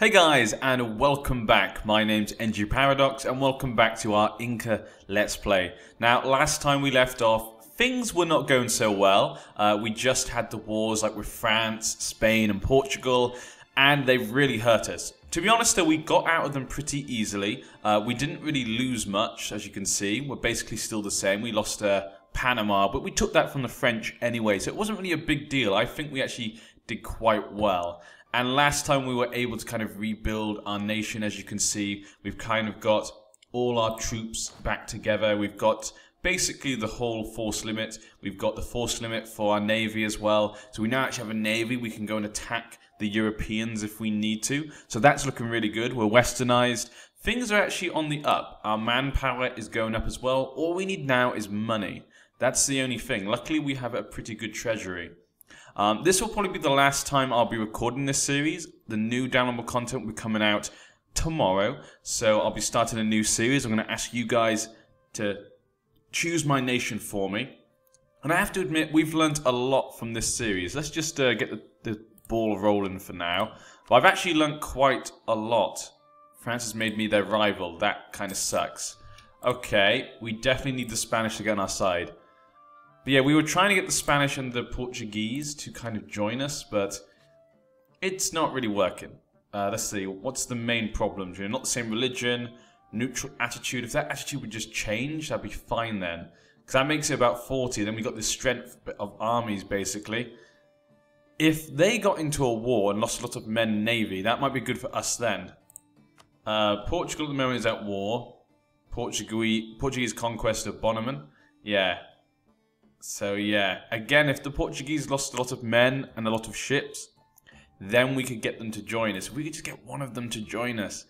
Hey guys, and welcome back. My name's NG Paradox, and welcome back to our Inca Let's Play. Now, last time we left off, things were not going so well. We just had the wars like with France, Spain, and Portugal, and they've really hurt us. To be honest though, we got out of them pretty easily. We didn't really lose much, as you can see. We're basically still the same. We lost Panama, but we took that from the French anyway, so it wasn't really a big deal. I think we actually did quite well. And last time we were able to kind of rebuild our nation. As you can see, we've kind of got all our troops back together. We've got basically the whole force limit. We've got the force limit for our navy as well. So we now actually have a navy. We can go and attack the Europeans if we need to. So that's looking really good. We're westernized. Things are actually on the up. Our manpower is going up as well. All we need now is money. That's the only thing. Luckily, we have a pretty good treasury. This will probably be the last time I'll be recording this series. The new downloadable content will be coming out tomorrow. So I'll be starting a new series. I'm going to ask you guys to choose my nation for me. And I have to admit, we've learned a lot from this series. Let's just get the ball rolling for now. But I've actually learned quite a lot. France has made me their rival. That kind of sucks. Okay, we definitely need the Spanish to get on our side. But yeah, we were trying to get the Spanish and the Portuguese to kind of join us, but it's not really working. Let's see, what's the main problem? You're not the same religion, neutral attitude. If that attitude would just change, that'd be fine then. Because that makes it about 40. Then we got this strength of armies, basically. If they got into a war and lost a lot of men and navy, that might be good for us then. Portugal at the moment is at war. Portuguese conquest of Bonaman. Yeah. So yeah, again, if the Portuguese lost a lot of men and a lot of ships, then we could get them to join us. If we could just get one of them to join us,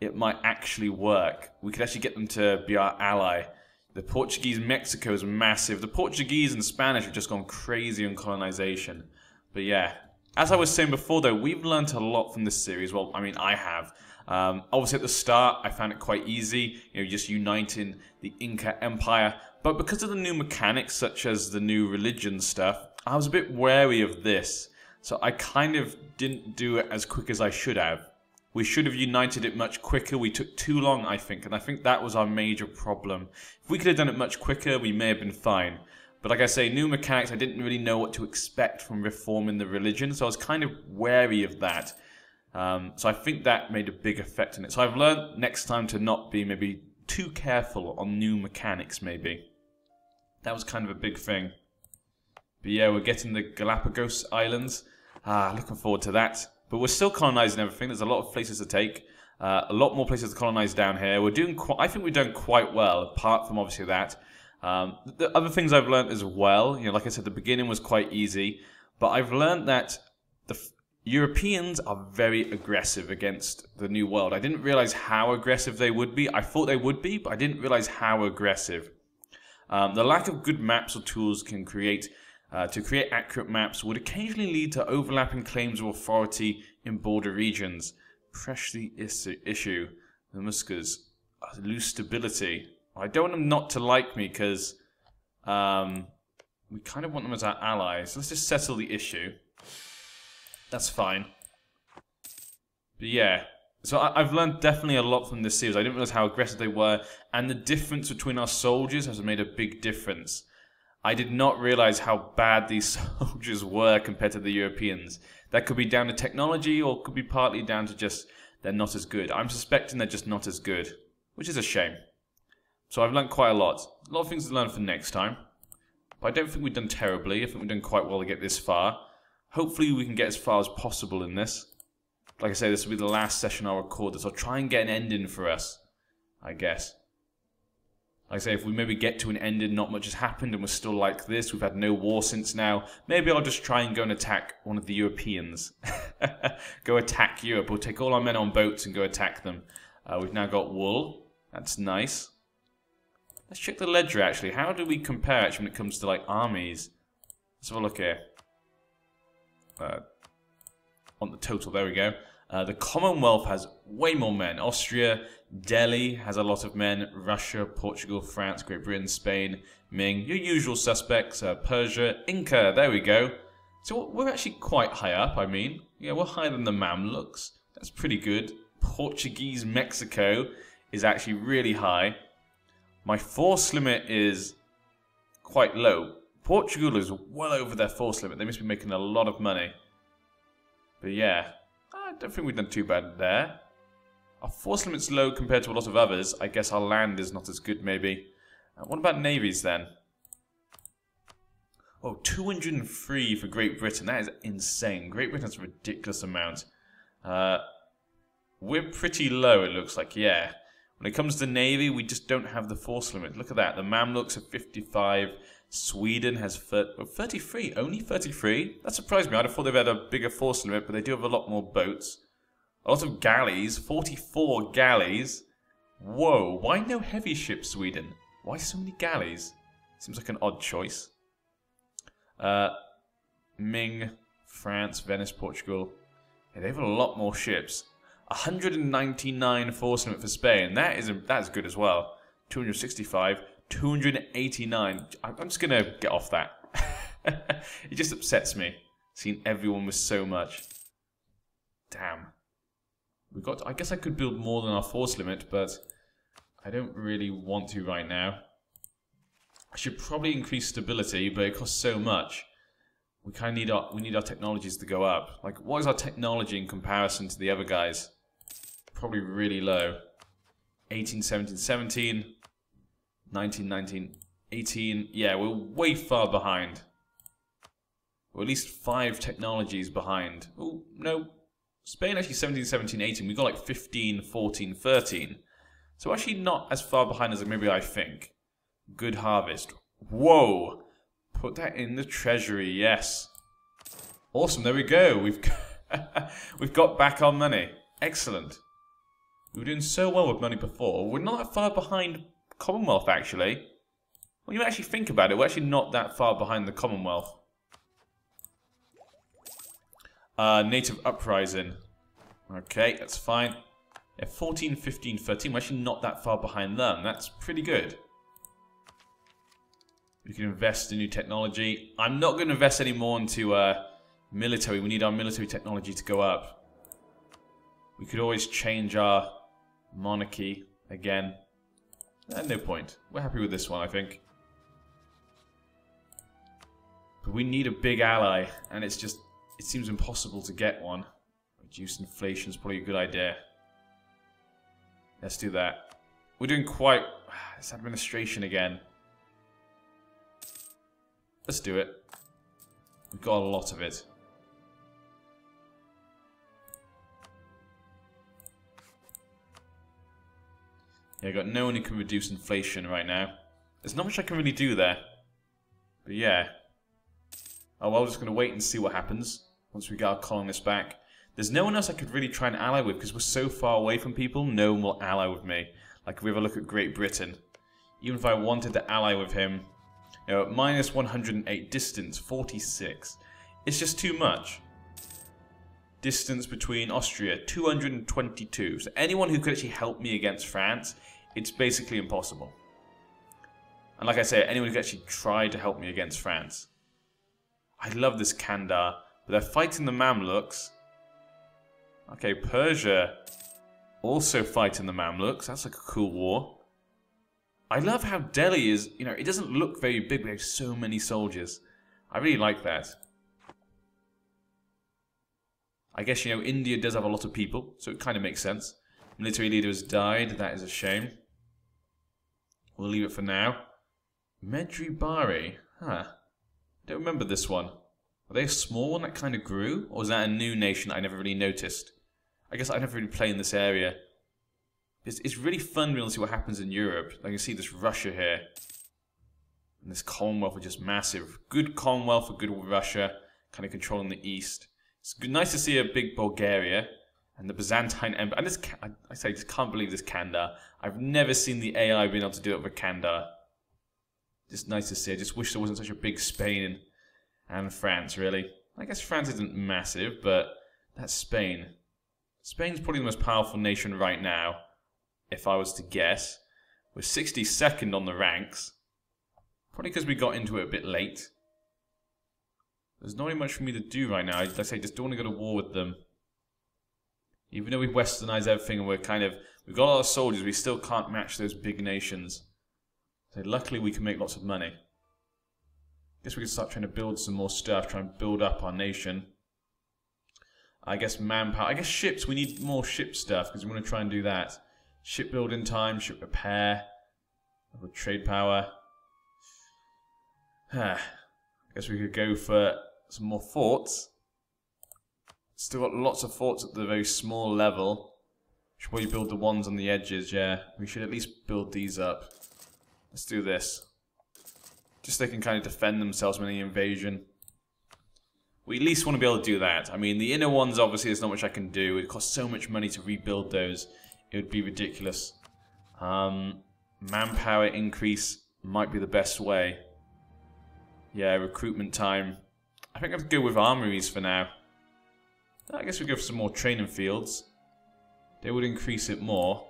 it might actually work. We could actually get them to be our ally. The Portuguese Mexico is massive. The Portuguese and Spanish have just gone crazy on colonization. But yeah, as I was saying before though, we've learned a lot from this series. Well, I mean, I have. Obviously at the start, I found it quite easy, just uniting the Inca Empire. But because of the new mechanics, such as the new religion stuff, I was a bit wary of this. So I kind of didn't do it as quick as I should have. We should have united it much quicker. We took too long, I think, and I think that was our major problem. If we could have done it much quicker, we may have been fine. But like I say, new mechanics, I didn't really know what to expect from reforming the religion, so I was kind of wary of that. So I think that made a big effect on it. So I've learned next time to not be maybe too careful on new mechanics, maybe. That was kind of a big thing. But yeah, we're getting the Galapagos Islands. Looking forward to that. But we're still colonizing everything. There's a lot of places to take. A lot more places to colonize down here. We're doing. I think we've done quite well, apart from obviously that. The other things I've learned as well, like I said, the beginning was quite easy. But I've learned that the Europeans are very aggressive against the New World. I didn't realize how aggressive they would be. I thought they would be, but I didn't realize how aggressive. The lack of good maps or tools to create accurate maps would occasionally lead to overlapping claims of authority in border regions. Press the issue. The Muscas. Lose stability. I don't want them not to like me because we kind of want them as our allies. Let's just settle the issue. That's fine. But yeah. So I've learned definitely a lot from this series. I didn't realize how aggressive they were, and the difference between our soldiers has made a big difference. I did not realize how bad these soldiers were compared to the Europeans. That could be down to technology, or could be partly down to just they're not as good. I'm suspecting they're just not as good, which is a shame. So I've learned quite a lot. A lot of things to learn for next time. But I don't think we've done terribly. I think we've done quite well to get this far. Hopefully we can get as far as possible in this. Like I say, this will be the last session I'll record this. I'll try and get an ending for us, I guess. Like I say, if we maybe get to an ending, not much has happened, and we're still like this, we've had no war since now, maybe I'll just try and go and attack one of the Europeans. Go attack Europe. We'll take all our men on boats and go attack them. We've now got wool. That's nice. Let's check the ledger, actually. How do we compare, actually, when it comes to, like, armies? Let's have a look here. On the total, there we go. The Commonwealth has way more men. Austria, Delhi has a lot of men. Russia, Portugal, France, Great Britain, Spain, Ming. Your usual suspects. Persia, Inca, there we go. So we're actually quite high up, I mean. Yeah, we're higher than the Mamluks. That's pretty good. Portuguese Mexico is actually really high. My force limit is quite low. Portugal is well over their force limit. They must be making a lot of money. But yeah, I don't think we've done too bad there. Our force limit's low compared to a lot of others. I guess our land is not as good, maybe. What about navies, then? Oh, 203 for Great Britain. That is insane. Great Britain's a ridiculous amount. We're pretty low, it looks like, yeah. When it comes to navy, we just don't have the force limit. Look at that. The Mamluks are 55. Sweden has 33. Only 33? That surprised me. I'd have thought they'd had a bigger force limit, but they do have a lot more boats. A lot of galleys. 44 galleys. Whoa. Why no heavy ships, Sweden? Why so many galleys? Seems like an odd choice. Ming, France, Venice, Portugal. Yeah, they have a lot more ships. 199 force limit for Spain. That's good as well. 265, 289. I'm just gonna get off that. It just upsets me seeing everyone with so much. Damn. I guess I could build more than our force limit, but I don't really want to right now. I should probably increase stability, but it costs so much. We kind of need our technologies to go up. Like, what is our technology in comparison to the other guys? Probably really low. 18, 17, 17. 19, 19, 18. Yeah, we're way far behind. We're at least 5 technologies behind. Oh, no. Spain actually 17, 17, 18. We got like 15, 14, 13. So actually not as far behind as maybe I think. Good harvest. Whoa! Put that in the treasury, yes. Awesome, there we go. We've got back our money. Excellent. We were doing so well with money before. We're not that far behind Commonwealth, actually. When you actually think about it, we're actually not that far behind the Commonwealth. Native Uprising. Okay, that's fine. Yeah, 14, 15, 13. We're actually not that far behind them. That's pretty good. We can invest in new technology. I'm not going to invest any more into military. We need our military technology to go up. We could always change our monarchy again. No point. We're happy with this one, I think. But we need a big ally, and it seems impossible to get one. Reduce inflation is probably a good idea. Let's do that. We're doing quite... It's administration again. Let's do it. We've got a lot of it. Yeah, I've got no one who can reduce inflation right now. There's not much I can really do there. But yeah. Oh well, we're just going to wait and see what happens once we get our colonists back. There's no one else I could really try and ally with because we're so far away from people, no one will ally with me. Like if we have a look at Great Britain. Even if I wanted to ally with him, you know, minus 108, distance 46. It's just too much. Distance between Austria, 222. So anyone who could actually help me against France, it's basically impossible. And like I say, anyone who could actually try to help me against France. I love this Kandar, but they're fighting the Mamluks. Okay, Persia also fighting the Mamluks. That's like a cool war. I love how Delhi is, you know, it doesn't look very big, but they have so many soldiers. I really like that. I guess, you know, India does have a lot of people, so it kind of makes sense. Military leader has died, that is a shame. We'll leave it for now. Medjugorje, huh. Don't remember this one. Are they a small one that kind of grew? Or was that a new nation I never really noticed? I guess I never really played in this area. It's really fun being able to see what happens in Europe. Like you see this Russia here. And this Commonwealth are just massive. Good Commonwealth for good Russia. Kind of controlling the East. It's nice to see a big Bulgaria. And the Byzantine Empire. And this, I just can't believe this Kandar. I've never seen the AI being able to do it with a Kandar. Just nice to see. I just wish there wasn't such a big Spain and France, really. I guess France isn't massive, but that's Spain. Spain's probably the most powerful nation right now. If I was to guess. We're 62nd on the ranks. Probably because we got into it a bit late. There's not really much for me to do right now. Like I say, just don't want to go to war with them. Even though we've westernized everything and we've got a lot of soldiers, we still can't match those big nations. So luckily we can make lots of money. Guess we can start trying to build some more stuff, try and build up our nation. I guess manpower. I guess ships, we need more ship stuff because we want to try and do that. Shipbuilding time, ship repair, trade power. I guess we could go for some more forts. Still got lots of forts at the very small level. Should probably build the ones on the edges, yeah. We should at least build these up. Let's do this. Just so they can kind of defend themselves from any invasion. We at least want to be able to do that. I mean, the inner ones, obviously, there's not much I can do. It costs so much money to rebuild those. It would be ridiculous. Manpower increase might be the best way. Yeah, recruitment time. I think I'd go with armories for now. I guess we go for some more training fields. They would increase it more.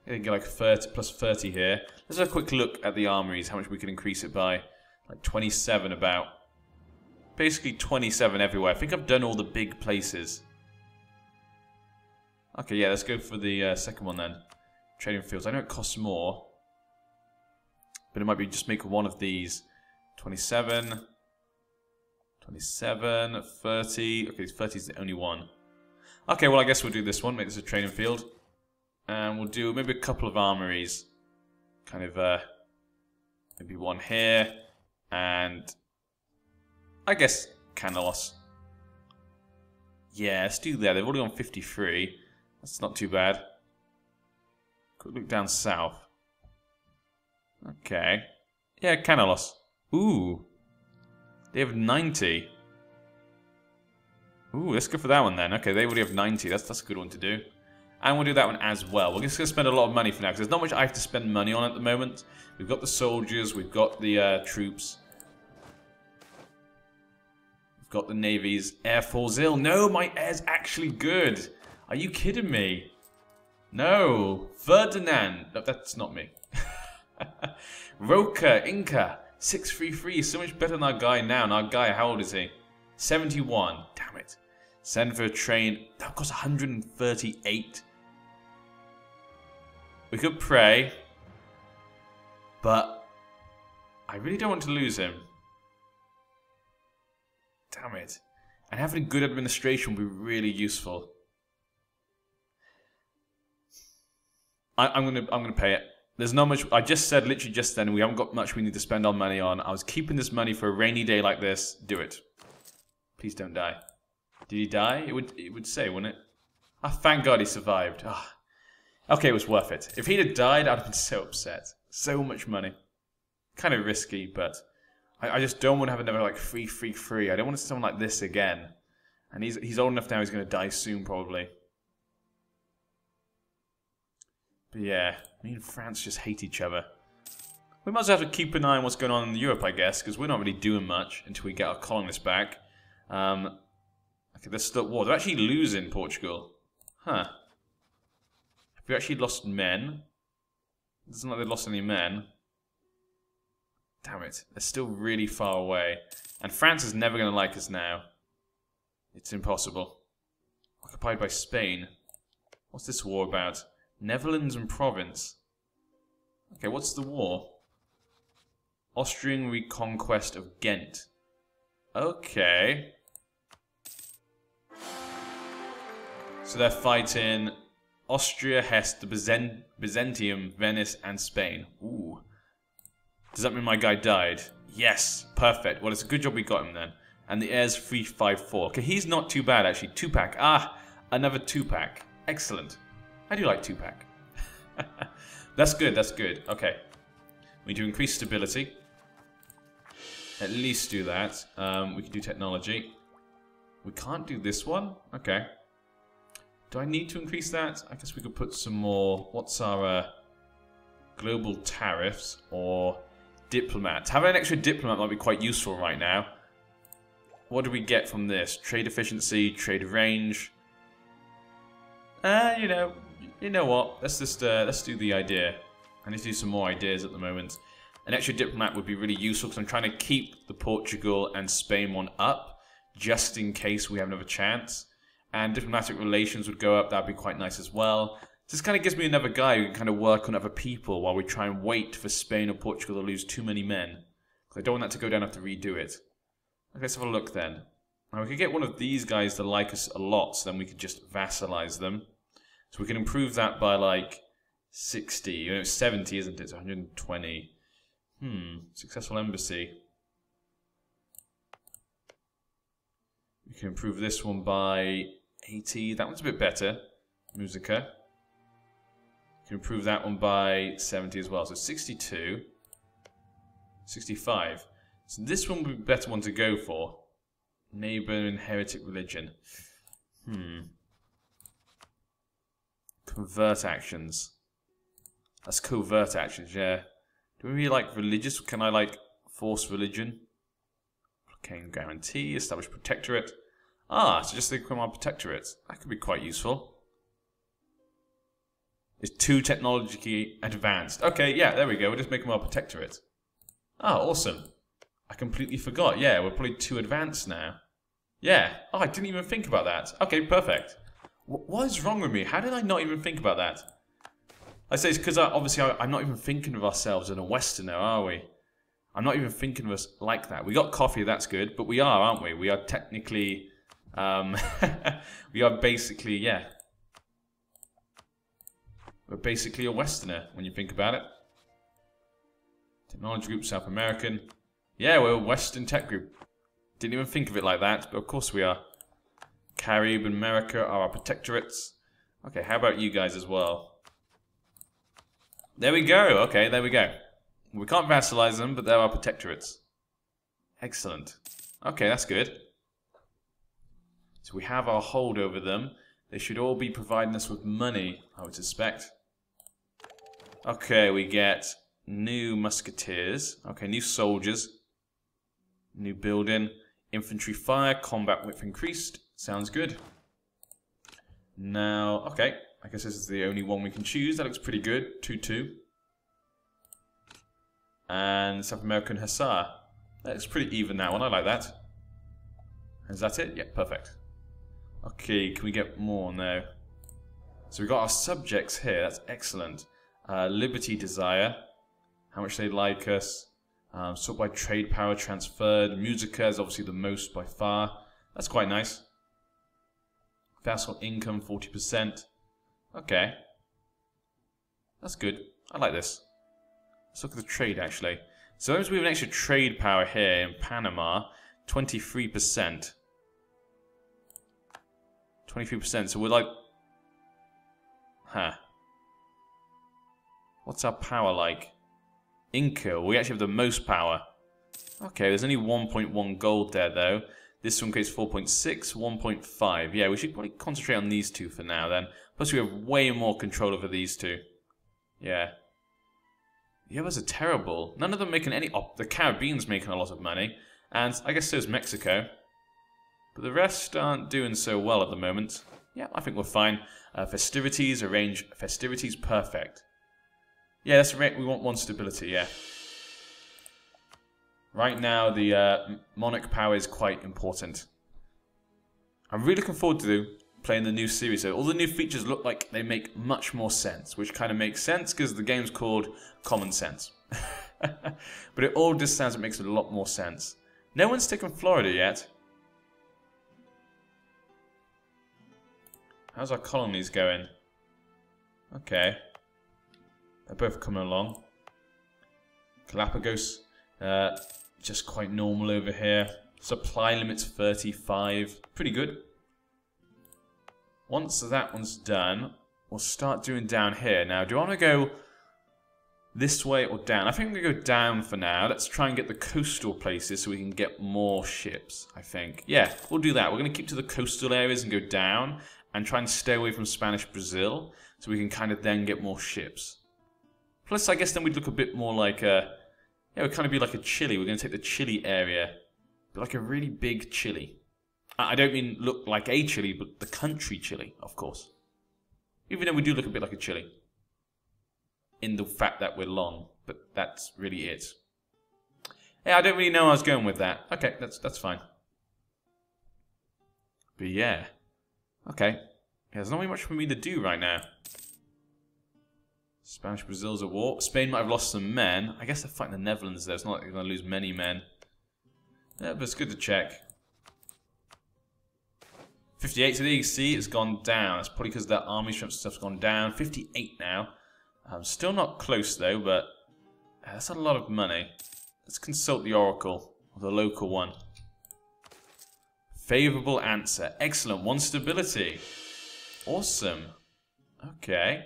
I think get like 30 plus 30 here. Let's have a quick look at the armories, how much we can increase it by. Like 27 about. Basically 27 everywhere. I think I've done all the big places. Okay, yeah, let's go for the second one then. Trading fields. I know it costs more. But it might be just make one of these. 27. 27. 30. Okay, 30 is the only one. Okay, well I guess we'll do this one. Make this a training field. And we'll do maybe a couple of armories. Kind of, maybe one here. And I guess Canalos. Yeah, let's do that. They've already on 53. That's not too bad. Quick look down south. Okay. Yeah, Canalos. Ooh. They have 90. Ooh, let's go for that one then. Okay, they already have 90. That's a good one to do. And we'll do that one as well. We're just going to spend a lot of money for now, because there's not much I have to spend money on at the moment. We've got the soldiers, we've got the troops. We've got the navies. Air Force ill. No, my air's actually good. Are you kidding me? No. Ferdinand. No, that's not me. Roca, Inca. 633. So much better than our guy now. And our guy, how old is he? 71. Damn it. Send for a train. That costs 138. We could pray. But I really don't want to lose him. Damn it. And having good administration would be really useful. I'm gonna pay it. There's not much. I just said literally just then we haven't got much we need to spend our money on. I was keeping this money for a rainy day like this. Do it. Please don't die. Did he die? It would say, wouldn't it? Ah, thank God he survived. Ah. Okay, it was worth it. If he'd have died, I'd have been so upset. So much money. Kind of risky, but I just don't want to have another like free. I don't want to see someone like this again. And he's old enough now. He's going to die soon, probably. But yeah, me and France just hate each other. We might as well have to keep an eye on what's going on in Europe, I guess, because we're not really doing much until we get our colonists back. Okay, they're still at war. They're actually losing Portugal. Huh. Have we actually lost men? It doesn't look like they've lost any men. Damn it. They're still really far away. And France is never going to like us now. It's impossible. Occupied by Spain. What's this war about? Netherlands and province. Okay, what's the war? Austrian reconquest of Ghent. Okay. So they're fighting Austria, Hesse, the Byzantium, Venice, and Spain. Ooh. Does that mean my guy died? Yes. Perfect. Well, it's a good job we got him then. And the heir's 354. Okay, he's not too bad, actually. 2-pack. Ah, another 2-pack. Excellent. I do like 2-pack. That's good, that's good. Okay. We need to increase stability. At least do that. We can do technology. We can't do this one? Okay. Do I need to increase that? I guess we could put some more... What's our global tariffs or diplomat? Having an extra diplomat might be quite useful right now. What do we get from this? Trade efficiency, trade range. You know what? Let's just let's do the idea. I need to do some more ideas at the moment. An extra diplomat would be really useful because I'm trying to keep the Portugal and Spain one up just in case we have another chance. And diplomatic relations would go up. That'd be quite nice as well. This kind of gives me another guy who can kind of work on other people while we try and wait for Spain or Portugal to lose too many men. Because I don't want that to go down and have to redo it. Okay, let's have a look then. Now we could get one of these guys to like us a lot, so then we could just vassalize them. So we can improve that by like 60. You know, it's 70, isn't it? It's 120. Successful embassy. We can improve this one by 80. That one's a bit better. Musica. We can improve that one by 70 as well. So 62. 65. So this one would be a better one to go for. Neighbor and heretic religion. Convert actions. That's covert actions, yeah. Do we really like religious? Can I like force religion? Blockade guarantee, establish protectorate. Ah, so just become our protectorate. That could be quite useful. It's too technologically advanced. Okay, yeah, there we go. We'll just make them our protectorate. Ah, awesome. I completely forgot. Yeah, we're probably too advanced now. Yeah. Oh, I didn't even think about that. Okay, perfect. What is wrong with me? How did I not even think about that? I say it's because obviously I'm not even thinking of ourselves as a Westerner, are we? I'm not even thinking of us like that. We got coffee, that's good, but we are, aren't we? We are technically, we are basically, yeah. We're basically a Westerner when you think about it. Technology group, South American. Yeah, we're a Western tech group. Didn't even think of it like that, but of course we are. Carib and America are our protectorates. Okay, how about you guys as well? There we go. Okay, there we go. We can't vassalize them, but they're our protectorates. Excellent. Okay, that's good. So we have our hold over them. They should all be providing us with money, I would suspect. Okay, we get new musketeers. Okay, new soldiers. New building. Infantry fire. Combat width increased. Sounds good. Now, okay. I guess this is the only one we can choose. That looks pretty good. 2-2. And South American Hussar. That looks pretty even, that one. I like that. Is that it? Yeah, perfect. Okay, can we get more? No. So we've got our subjects here. That's excellent. Liberty Desire. How much they like us. Sort by trade power transferred. Musica is obviously the most by far. That's quite nice. Vassal income 40%. Okay. That's good. I like this. Let's look at the trade actually. So as we have an extra trade power here in Panama, 23%. 23%. So we're like, what's our power like? Inca. We actually have the most power. Okay, there's only 1.1 gold there though. This one creates 4.6, 1.5. Yeah, we should probably concentrate on these two for now then. Plus we have way more control over these two. Yeah. The others are terrible. None of them making any... Oh, the Caribbean's making a lot of money. And I guess so is Mexico. But the rest aren't doing so well at the moment. Yeah, I think we're fine. Festivities, arrange festivities, perfect. Yeah, that's right. We want one stability, yeah. Right now, the monarch power is quite important. I'm really looking forward to playing the new series. So all the new features look like they make much more sense, which kind of makes sense because the game's called Common Sense. But it all just sounds, it makes a lot more sense. No one's taken Florida yet. How's our colonies going? Okay. They're both coming along. Galapagos, just quite normal over here. Supply limit's 35. Pretty good. Once that one's done, we'll start doing down here. Now, do I want to go this way or down? I think I'm going to go down for now. Let's try and get the coastal places so we can get more ships, I think. Yeah, we'll do that. We're going to keep to the coastal areas and go down and try and stay away from Spanish Brazil so we can kind of then get more ships. Plus, I guess then we'd look a bit more like a... Yeah, we'd kind of be like a Chile. We're going to take the Chile area. Be like a really big Chile. I don't mean look like a Chile, but the country Chile, of course. Even though we do look a bit like a Chile. In the fact that we're long. But that's really it. Yeah, I don't really know where I was going with that. Okay, that's fine. But yeah. Okay. Yeah, there's not really much for me to do right now. Spanish Brazil's at war. Spain might have lost some men. I guess they're fighting the Netherlands there. It's not like they're going to lose many men. Yeah, but it's good to check. 58 today, you can see it's gone down. That's probably because that army strength stuff's gone down. 58 now. Still not close though, but that's a lot of money. Let's consult the oracle, or the local one. Favorable answer. Excellent. 1 stability. Awesome. Okay.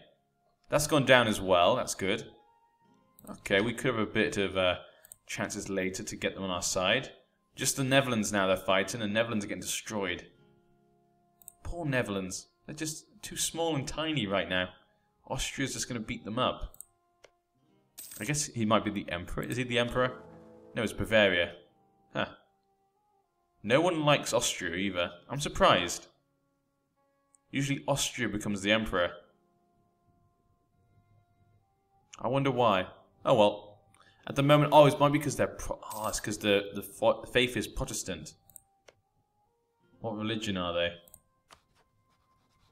That's gone down as well. That's good. Okay, we could have a bit of chances later to get them on our side. Just the Netherlands now they're fighting, and Netherlands are getting destroyed. Poor Netherlands. They're just too small and tiny right now. Austria's just going to beat them up. I guess he might be the Emperor. Is he the Emperor? No, it's Bavaria. Huh. No one likes Austria either. I'm surprised. Usually Austria becomes the Emperor. I wonder why. Oh well. At the moment, it might be because they're it's because the faith is Protestant. What religion are they?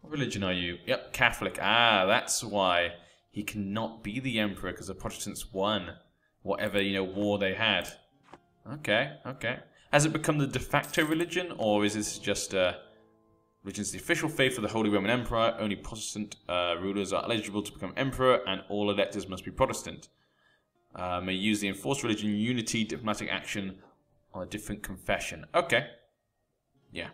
What religion are you? Yep, Catholic. Ah, that's why he cannot be the emperor, because the Protestants won whatever, war they had. Okay, okay. Has it become the de facto religion, or is this just religion's the official faith of the Holy Roman Emperor? Only Protestant rulers are eligible to become emperor, and all electors must be Protestant. May use the enforced religion unity diplomatic action on a different confession. Okay. Yeah.